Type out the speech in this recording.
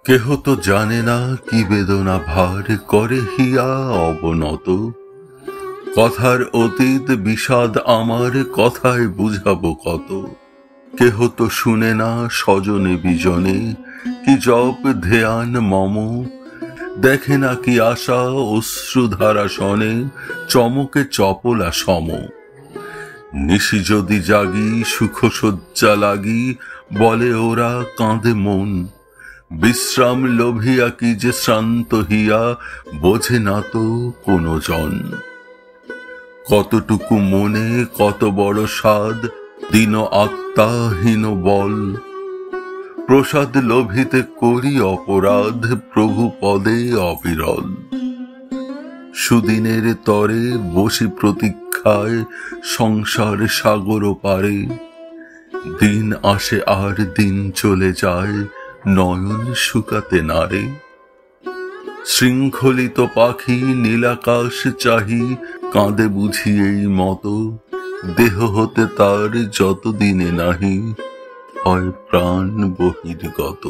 কেহ তো জানে না কি বেদনা ভার করে হিয়া অবনত। কথার অতীত বিষাদ আমার কথায় বুঝাবো কত। কেহ তো শুনে না স্বজনে বিজনে কি জপ ধ্যান মম। দেখে না কি আশা অশ্রুধারা শনে চমকে চপলা সম। নিশি যদি জাগি সুখ শয্যা লাগি বলে ওরা কাঁদে মন। বিশ্রাম লোভিয়া কি যে শ্রান্ত হিয়া বোঝে না তো কোনো জন। কতটুকু মনে কত বড় সাদ দিন আত্মাহীন বল। প্রসাদ লোভিতে করি অপরাধ প্রভু পদে অবিরল। সুদিনের তরে বসি প্রতীক্ষায় সংসার সাগর পারে। দিন আসে আর দিন চলে যায় নয়ন শুকাতে নারে। শৃঙ্খলিত পাখি নীলাকাশ চাহি কাঁদে বুঝি এই মতো। দেহ হতে তার যতদিনে নাহি হয় প্রাণ বহির্গত।